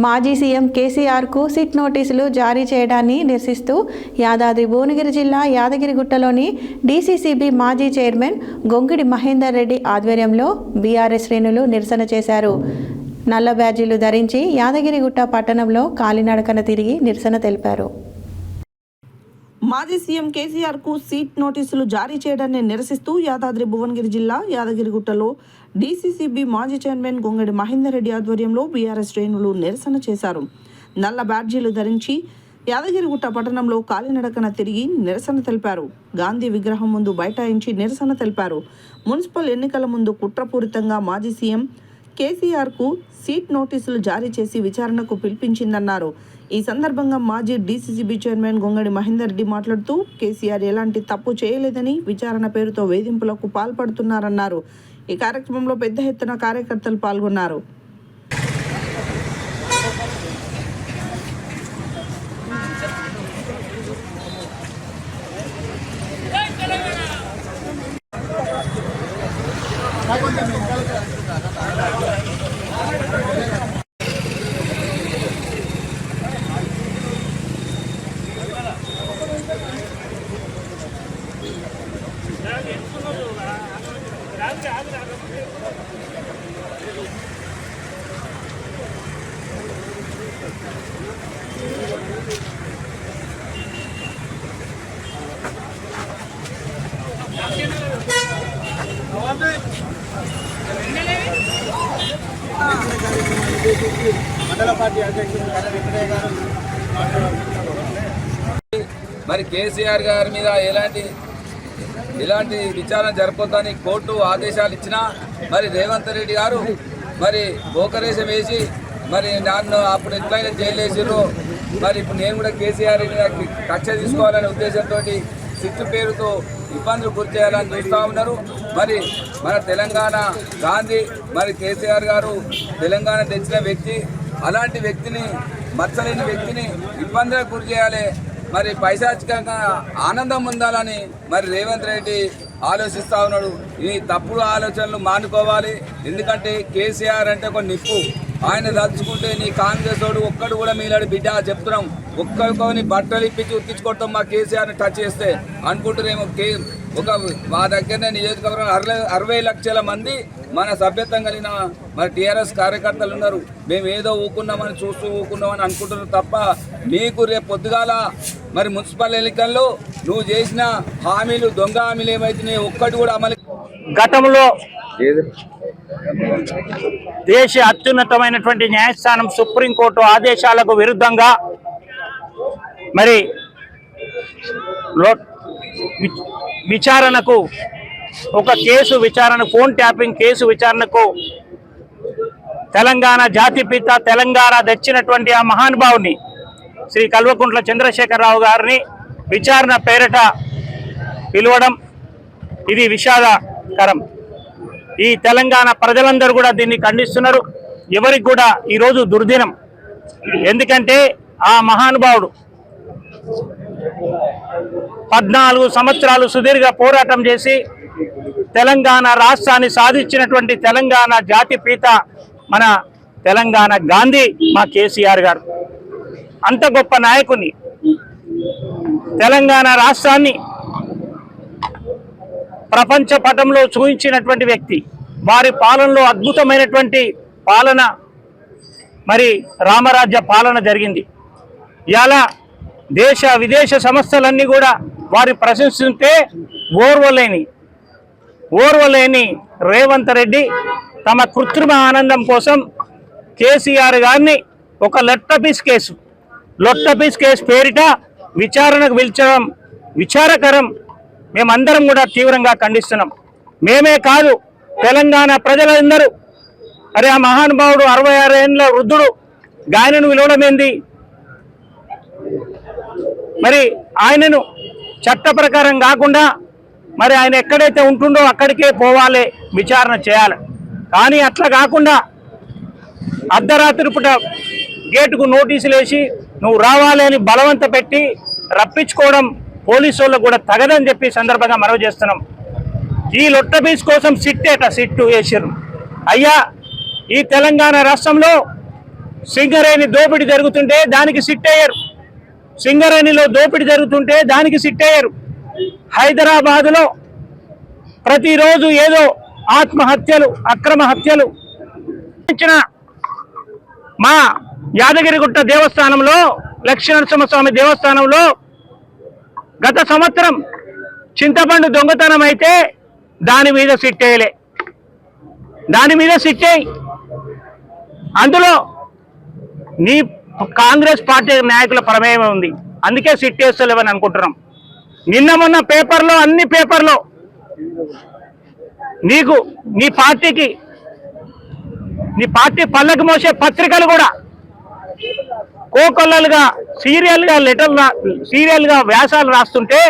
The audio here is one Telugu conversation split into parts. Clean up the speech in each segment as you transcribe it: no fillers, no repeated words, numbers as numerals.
మాజీ సీఎం కేసీఆర్కు సిట్ నోటీసులు జారీ చేయడాన్ని నిరసిస్తూ యాదాద్రి భువనగిరి జిల్లా యాదగిరిగుట్టలోని డీసీసీబీ మాజీ చైర్మన్ గొంగిడి మహేందర్ రెడ్డి ఆధ్వర్యంలో బీఆర్ఎస్ శ్రేణులు నిరసన చేశారు. నల్ల బ్యాడ్జీలు ధరించి యాదగిరిగుట్ట పట్టణంలో కాలినడకన తిరిగి నిరసన తెలిపారు. మాజీ సీఎం కేసీఆర్కు సీట్ నోటీసులు జారీ చేయడాన్ని నిరసిస్తూ యాదాద్రి భువనగిరి జిల్లా యాదగిరిగుట్టలో డీసీసీబీ మాజీ చైర్మన్ గొంగిడి మహేందర్ రెడ్డి ఆధ్వర్యంలో బీఆర్ఎస్ శ్రేణులు నిరసన చేశారు. నల్ల బ్యాడ్జీలు ధరించి యాదగిరిగుట్ట పట్టణంలో కాలినడకన తిరిగి నిరసన తెలిపారు. గాంధీ విగ్రహం ముందు బైఠాయించి నిరసన తెలిపారు. మున్సిపల్ ఎన్నికల ముందు కుట్రపూరితంగా మాజీ సీఎం కేసీఆర్కు సీట్ నోటీసులు జారీ చేసి విచారణకు పిలిపించిందన్నారు. ఈ సందర్భంగా మాజీ డీసీసీబీ చైర్మన్ గొంగిడి మహేందర్ రెడ్డి మాట్లాడుతూ కేసీఆర్ ఎలాంటి తప్పు చేయలేదని విచారణ పేరుతో వేధింపులకు పాల్పడుతున్నారన్నారు. ఈ కార్యక్రమంలో పెద్ద ఎత్తున కార్యకర్తలు పాల్గొన్నారు. మరి కేసీఆర్ గారి మీద ఎలాంటి విచారణ జరపొద్దని కోర్టు ఆదేశాలు ఇచ్చినా మరి రేవంత్ రెడ్డి గారు మరి బోకరేశం వేసి మరి నన్ను అప్పుడు ఎట్లయినా జైలు వేసిర్రు. మరి ఇప్పుడు నేను కూడా కేసీఆర్ మీద కక్ష తీసుకోవాలనే ఉద్దేశంతో సిట్టు పేరుతో ఇబ్బందులు గురి చేయాలని చూస్తూ ఉన్నారు. మరి మన తెలంగాణ గాంధీ మరి కేసీఆర్ గారు తెలంగాణ తెచ్చిన వ్యక్తి, అలాంటి వ్యక్తిని మచ్చలేని వ్యక్తిని ఇబ్బందులకు గురి చేయాలి, మరి పైశాచికంగా ఆనందం పొందాలని మరి రేవంత్ రెడ్డి ఆలోచిస్తూ ఉన్నాడు. ఈ తప్పుడు ఆలోచనలు మానుకోవాలి. ఎందుకంటే కేసీఆర్ అంటే ఒక నిప్పు. ఆయన తలుచుకుంటే నీ కాంగ్రెస్ వాడు ఒక్కడు కూడా మీలాడు బిడ్డ చెప్తున్నాం. ఒక్కరికొని బట్టలు ఇప్పించి ఉత్తించుకోవటం మా కేసీఆర్ని టచ్ చేస్తే అనుకుంటున్నారేమో. మా దగ్గరనే నియోజకవర్గం 60 లక్షల మంది మన సభ్యత్వం కలిగిన మన టీఆర్ఎస్ కార్యకర్తలు ఉన్నారు. మేము ఏదో ఊకున్నామని చూస్తూ ఊకున్నామని అనుకుంటున్నాం తప్ప నీకు రేపు పొద్దుగాల మరి మున్సిపల్ ఎన్నికల్లో నువ్వు చేసిన హామీలు దొంగ హామీలు ఏమైతున్నాయి ఒక్కటి కూడా అమలు. గతంలో దేశ అత్యున్నతమైనటువంటి న్యాయస్థానం సుప్రీంకోర్టు ఆదేశాలకు విరుద్ధంగా మరి విచారణకు ఒక కేసు విచారణ ఫోన్ ట్యాపింగ్ కేసు విచారణకు తెలంగాణ జాతిపిత తెలంగాణ తెచ్చినటువంటి ఆ మహానుభావుని శ్రీ కల్వకుంట్ల చంద్రశేఖరరావు గారిని విచారణ పేరిట పిలవడం ఇది విషాదకరం. ఈ తెలంగాణ ప్రజలందరూ కూడా దీన్ని ఖండిస్తున్నారు. ఎవరికి కూడా ఈరోజు దుర్దినం. ఎందుకంటే ఆ మహానుభావుడు 14 సంవత్సరాలు సుదీర్ఘ పోరాటం చేసి తెలంగాణ రాష్ట్రాన్ని సాధించినటువంటి తెలంగాణ జాతిపిత మన తెలంగాణ గాంధీ మా కేసీఆర్ గారు. అంత గొప్ప నాయకుని తెలంగాణ రాష్ట్రాన్ని ప్రపంచ పటంలో చూపించినటువంటి వ్యక్తి. వారి పాలనలో అద్భుతమైనటువంటి పాలన, మరి రామరాజ్య పాలన జరిగింది. ఇలా దేశ విదేశ సంస్థలన్నీ కూడా వారి ప్రశంసిస్తే ఓర్వలేని రేవంత్ రెడ్డి తమ కృత్రిమ ఆనందం కోసం కేసీఆర్ గారిని ఒక లొట్టపీస్ కేసు పేరిట విచారణకు పిలిచడం విచారకరం. మేమందరం కూడా తీవ్రంగా ఖండిస్తున్నాం. మేమే కాదు, తెలంగాణ ప్రజలందరూ. అరే ఆ మహానుభావుడు 66 ఏళ్ళ వృద్ధుడు, ఆయనను విలువడం ఏంది? మరి ఆయనను చట్ట ప్రకారం కాకుండా మరి ఆయన ఎక్కడైతే ఉంటుండో అక్కడికే పోవాలి, విచారణ చేయాలి. కానీ అట్లా కాకుండా అర్ధరాత్రి పూట గేటుకు నోటీసులు వేసి నువ్వు రావాలి అని బలవంత పెట్టి రప్పించుకోవడం పోలీసు వాళ్ళకు కూడా తగదని చెప్పి సందర్భంగా మనవి చేస్తున్నాం. ఈ లొట్టబీస్ కోసం సిట్టు వేసారు. అయ్యా, ఈ తెలంగాణ రాష్ట్రంలో సింగరేణి దోపిడీ జరుగుతుంటే దానికి సిట్ అయ్యారు. సింగరేణిలో దోపిడీ జరుగుతుంటే దానికి సిట్ అయ్యారు. హైదరాబాదులో ప్రతిరోజు ఏదో ఆత్మహత్యలు, అక్రమ హత్యలు. మా యాదగిరిగుట్ట దేవస్థానంలో, లక్ష్మీనరసింహస్వామి దేవస్థానంలో గత సంవత్సరం చింతపండు దొంగతనం అయితే దాని మీద సిట్టేయలే. దాని మీద సిట్టేయి. అందులో నీ కాంగ్రెస్ పార్టీ నాయకుల ప్రమేయం ఉంది, అందుకే సిట్టేస్తలేవని అనుకుంటున్నాం. నిన్న మొన్న పేపర్లో, అన్ని పేపర్లో నీకు నీ పార్టీ పళ్ళకు మోసే పత్రికలు కూడా కోకొల్లలుగా సీరియల్గా వ్యాసాలు రాస్తుంటే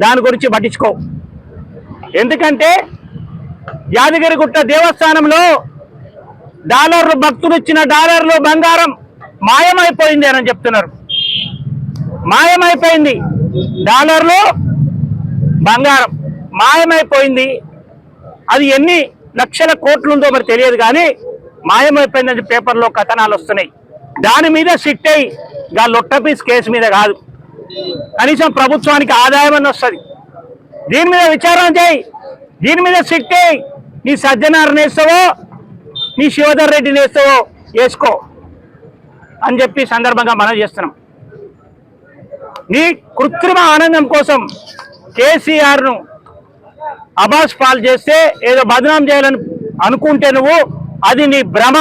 దాని గురించి పట్టించుకో. ఎందుకంటే యాదగిరిగుట్ట దేవస్థానంలో భక్తులు ఇచ్చిన డాలర్లు, బంగారం మాయమైపోయింది అని చెప్తున్నారు. మాయమైపోయింది. డాలర్లు, బంగారం మాయమైపోయింది. అది ఎన్ని లక్షల కోట్లు ఉందో మరి తెలియదు, కానీ మాయమైపోయిందని పేపర్లో కథనాలు వస్తున్నాయి. దాని మీద సిట్ అయ్యి లొట్టపీస్ కేసు మీద కాదు, కనీసం ప్రభుత్వానికి ఆదాయం అని వస్తుంది. దీని మీద విచారణ చేయి, దీని మీద సిట్ అయ్యి నీ సజ్జనార్ని వేస్తావో నీ శివధర్ రెడ్డిని వేస్తావో వేసుకో అని చెప్పి సందర్భంగా మనం చేస్తున్నాం. నీ కృత్రిమ ఆనందం కోసం కేసీఆర్ను అబాస్ పాలు చేస్తే, ఏదో బదనాం చేయాలని అనుకుంటే నువ్వు, అది నీ భ్రమ.